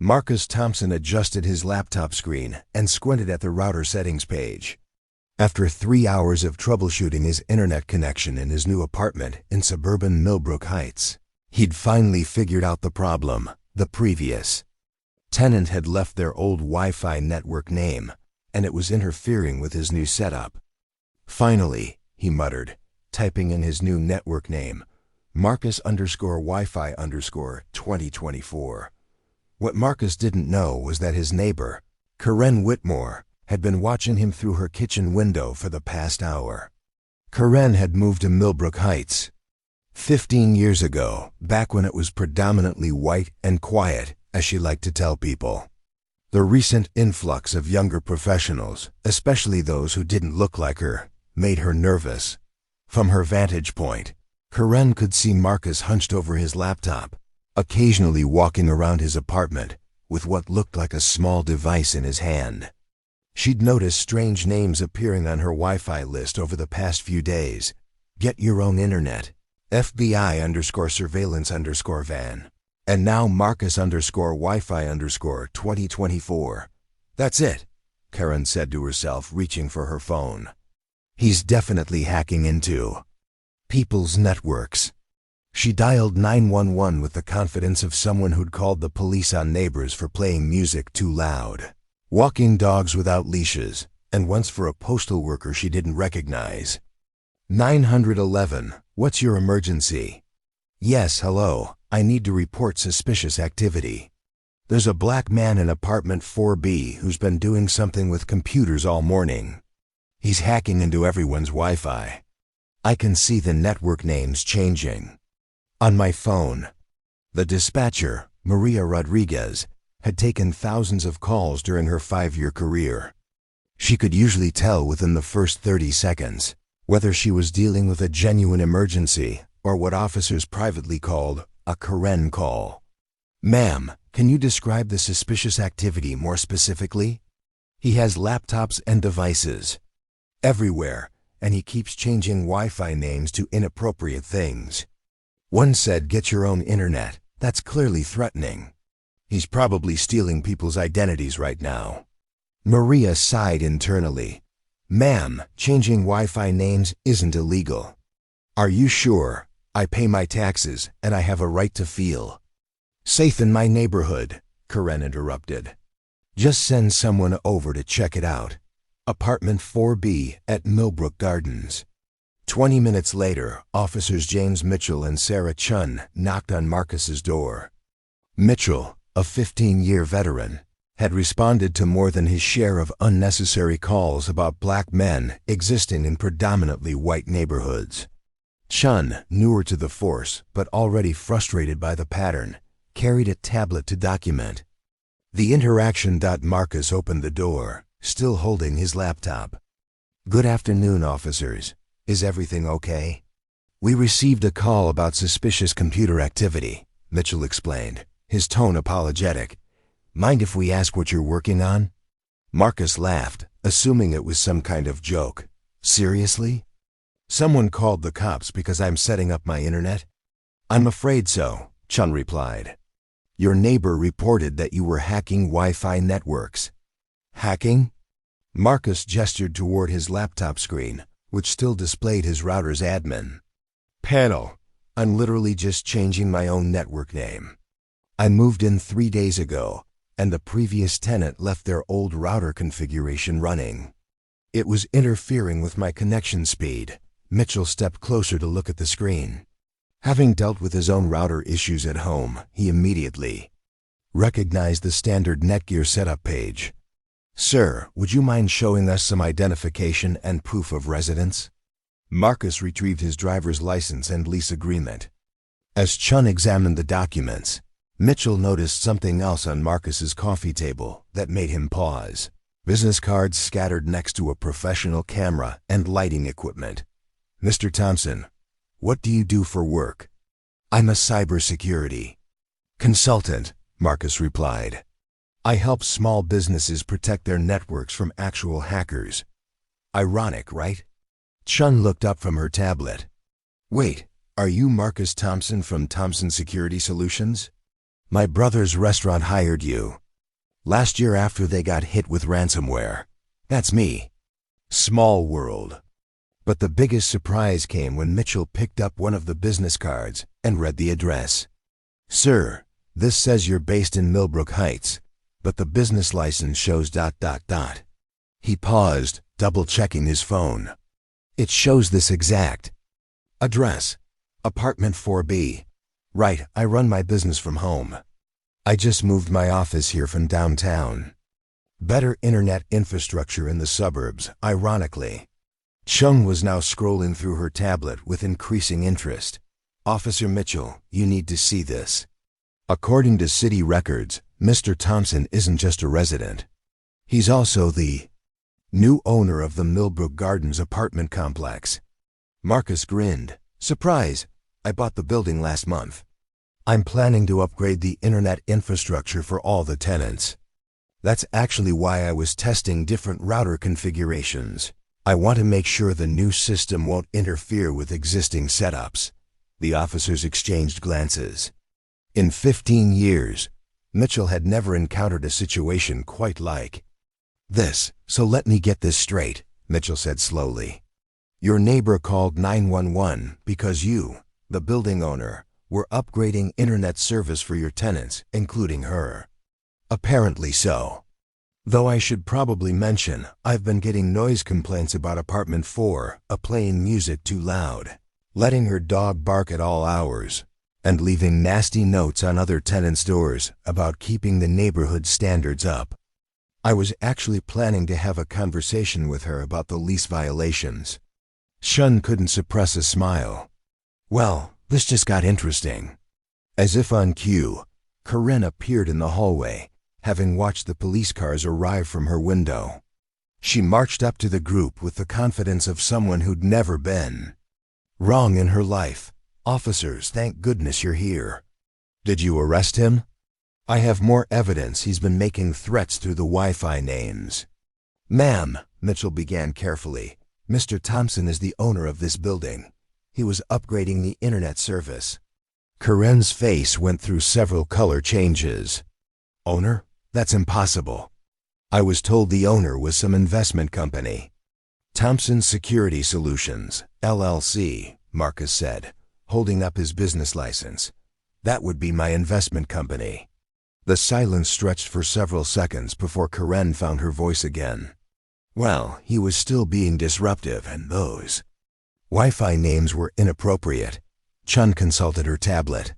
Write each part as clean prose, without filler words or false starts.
Marcus Thompson adjusted his laptop screen and squinted at the router settings page. After 3 hours of troubleshooting his internet connection in his new apartment in suburban Millbrook Heights, he'd finally figured out the problem. The previous tenant had left their old Wi-Fi network name, and it was interfering with his new setup. Finally, he muttered, typing in his new network name, Marcus_Wi-Fi_2024. What Marcus didn't know was that his neighbor, Karen Whitmore, had been watching him through her kitchen window for the past hour. Karen had moved to Millbrook Heights 15 years ago, back when it was predominantly white and quiet, as she liked to tell people. The recent influx of younger professionals, especially those who didn't look like her, made her nervous. From her vantage point, Karen could see Marcus hunched over his laptop, occasionally walking around his apartment with what looked like a small device in his hand. She'd noticed strange names appearing on her Wi-Fi list over the past few days. Get Your Own Internet, FBI_surveillance_van, and now Marcus_Wi-Fi_2024. That's it, Karen said to herself, reaching for her phone. He's definitely hacking into people's networks. She dialed 911 with the confidence of someone who'd called the police on neighbors for playing music too loud, walking dogs without leashes, and once for a postal worker she didn't recognize. 911, what's your emergency? Yes, hello, I need to report suspicious activity. There's a black man in apartment 4B who's been doing something with computers all morning. He's hacking into everyone's Wi-Fi. I can see the network names changing on my phone. The dispatcher, Maria Rodriguez, had taken thousands of calls during her 5-year career. She could usually tell within the first 30 seconds whether she was dealing with a genuine emergency or what officers privately called a Karen call. Ma'am, can you describe the suspicious activity more specifically? He has laptops and devices everywhere, and he keeps changing Wi-Fi names to inappropriate things. One said, get your own internet. That's clearly threatening. He's probably stealing people's identities right now. Maria sighed internally. Ma'am, changing Wi-Fi names isn't illegal. Are you sure? I pay my taxes, and I have a right to feel safe in my neighborhood, Karen interrupted. Just send someone over to check it out. Apartment 4B at Millbrook Gardens. 20 minutes later, officers James Mitchell and Sarah Chun knocked on Marcus's door. Mitchell, a 15-year veteran, had responded to more than his share of unnecessary calls about black men existing in predominantly white neighborhoods. Chun, newer to the force but already frustrated by the pattern, carried a tablet to document the interaction. Marcus opened the door, still holding his laptop. Good afternoon, officers. Is everything okay? We received a call about suspicious computer activity, Mitchell explained, his tone apologetic. Mind if we ask what you're working on? Marcus laughed, assuming it was some kind of joke. Seriously? Someone called the cops because I'm setting up my internet? I'm afraid so, Chun replied. Your neighbor reported that you were hacking Wi-Fi networks. Hacking? Marcus gestured toward his laptop screen, which still displayed his router's admin panel. I'm literally just changing my own network name. I moved in 3 days ago, and the previous tenant left their old router configuration running. It was interfering with my connection speed. Mitchell stepped closer to look at the screen. Having dealt with his own router issues at home, he immediately recognized the standard Netgear setup page. Sir, would you mind showing us some identification and proof of residence? Marcus retrieved his driver's license and lease agreement. As Chun examined the documents, Mitchell noticed something else on Marcus's coffee table that made him pause. Business cards scattered next to a professional camera and lighting equipment. Mr. Thompson, what do you do for work? I'm a cybersecurity consultant, Marcus replied. I help small businesses protect their networks from actual hackers. Ironic, right? Chun looked up from her tablet. Wait, are you Marcus Thompson from Thompson Security Solutions? My brother's restaurant hired you. Last year after they got hit with ransomware. That's me. Small world. But the biggest surprise came when Mitchell picked up one of the business cards and read the address. Sir, this says you're based in Millbrook Heights, but the business license shows ... He paused, double-checking his phone. It shows this exact address. Apartment 4B. Right, I run my business from home. I just moved my office here from downtown. Better internet infrastructure in the suburbs, ironically. Chung was now scrolling through her tablet with increasing interest. Officer Mitchell, you need to see this. According to city records, Mr. Thompson isn't just a resident. He's also the new owner of the Millbrook Gardens apartment complex. Marcus grinned. Surprise! I bought the building last month. I'm planning to upgrade the internet infrastructure for all the tenants. That's actually why I was testing different router configurations. I want to make sure the new system won't interfere with existing setups. The officers exchanged glances. In 15 years, Mitchell had never encountered a situation quite like this. So let me get this straight, Mitchell said slowly. Your neighbor called 911 because you, the building owner, were upgrading internet service for your tenants, including her. Apparently so. Though I should probably mention, I've been getting noise complaints about apartment 4, playing music too loud, letting her dog bark at all hours, and leaving nasty notes on other tenants' doors about keeping the neighborhood standards up. I was actually planning to have a conversation with her about the lease violations. Shun couldn't suppress a smile. Well, this just got interesting. As if on cue, Karen appeared in the hallway, having watched the police cars arrive from her window. She marched up to the group with the confidence of someone who'd never been wrong in her life. Officers, thank goodness you're here. Did you arrest him? I have more evidence he's been making threats through the Wi-Fi names. Ma'am, Mitchell began carefully, Mr. Thompson is the owner of this building. He was upgrading the internet service. Karen's face went through several color changes. Owner? That's impossible. I was told the owner was some investment company. Thompson Security Solutions, LLC, Marcus said, holding up his business license. That would be my investment company. The silence stretched for several seconds before Karen found her voice again. Well, he was still being disruptive, and those Wi-Fi names were inappropriate. Chun consulted her tablet.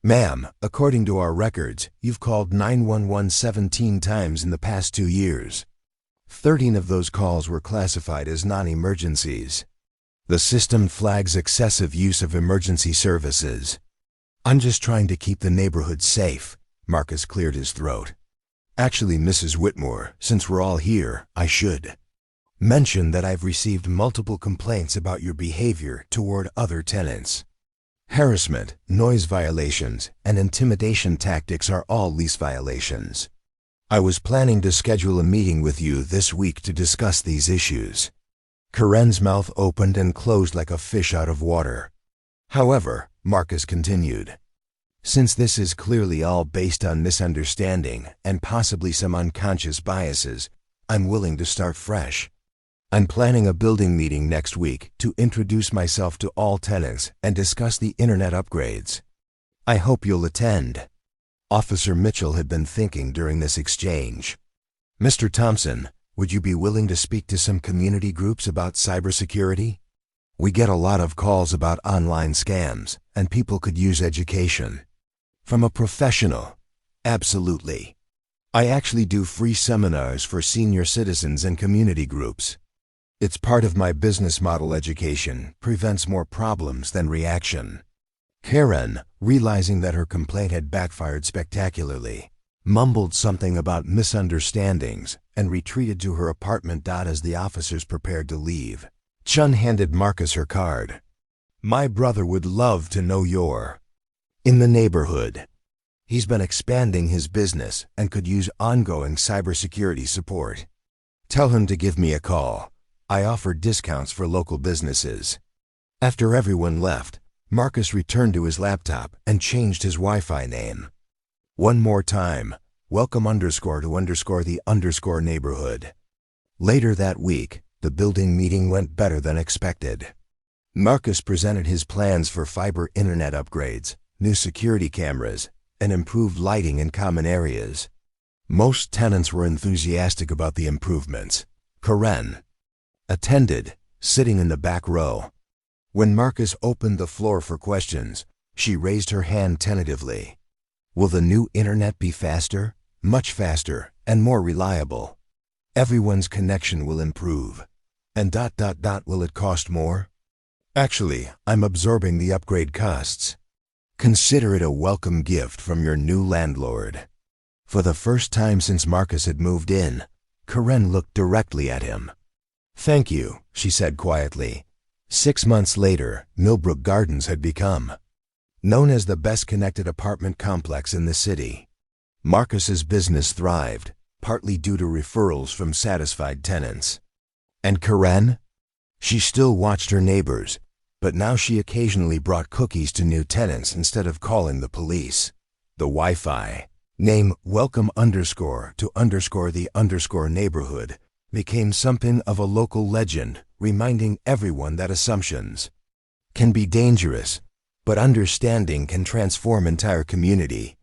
Ma'am, according to our records, you've called 911 17 times in the past 2 years. 13 of those calls were classified as non-emergencies. The system flags excessive use of emergency services. I'm just trying to keep the neighborhood safe. Marcus cleared his throat. Actually, Mrs. Whitmore, since we're all here, I should mention that I've received multiple complaints about your behavior toward other tenants. Harassment, noise violations, and intimidation tactics are all lease violations. I was planning to schedule a meeting with you this week to discuss these issues. Karen's mouth opened and closed like a fish out of water. However, Marcus continued, since this is clearly all based on misunderstanding and possibly some unconscious biases, I'm willing to start fresh. I'm planning a building meeting next week to introduce myself to all tenants and discuss the internet upgrades. I hope you'll attend. Officer Mitchell had been thinking during this exchange. Mr. Thompson, would you be willing to speak to some community groups about cybersecurity? We get a lot of calls about online scams, and people could use education. From a professional. Absolutely. I actually do free seminars for senior citizens and community groups. It's part of my business model. Education prevents more problems than reaction. Karen, realizing that her complaint had backfired spectacularly, mumbled something about misunderstandings and retreated to her apartment. As the officers prepared to leave, Chun handed Marcus her card. My brother would love to know you're in the neighborhood. He's been expanding his business and could use ongoing cybersecurity support. Tell him to give me a call. I offer discounts for local businesses. After everyone left, Marcus returned to his laptop and changed his Wi-Fi name. One more time, welcome _to the neighborhood. Later that week, the building meeting went better than expected. Marcus presented his plans for fiber internet upgrades, new security cameras, and improved lighting in common areas. Most tenants were enthusiastic about the improvements. Karen attended, sitting in the back row. When Marcus opened the floor for questions, she raised her hand tentatively. Will the new internet be faster, much faster, and more reliable? Everyone's connection will improve. And ... will it cost more? Actually, I'm absorbing the upgrade costs. Consider it a welcome gift from your new landlord. For the first time since Marcus had moved in, Karen looked directly at him. Thank you, she said quietly. 6 months later, Millbrook Gardens had become known as the best-connected apartment complex in the city. Marcus's business thrived, partly due to referrals from satisfied tenants. And Karen? She still watched her neighbors, but now she occasionally brought cookies to new tenants instead of calling the police. The Wi-Fi name welcome _to the neighborhood became something of a local legend, reminding everyone that assumptions can be dangerous, but understanding can transform entire community.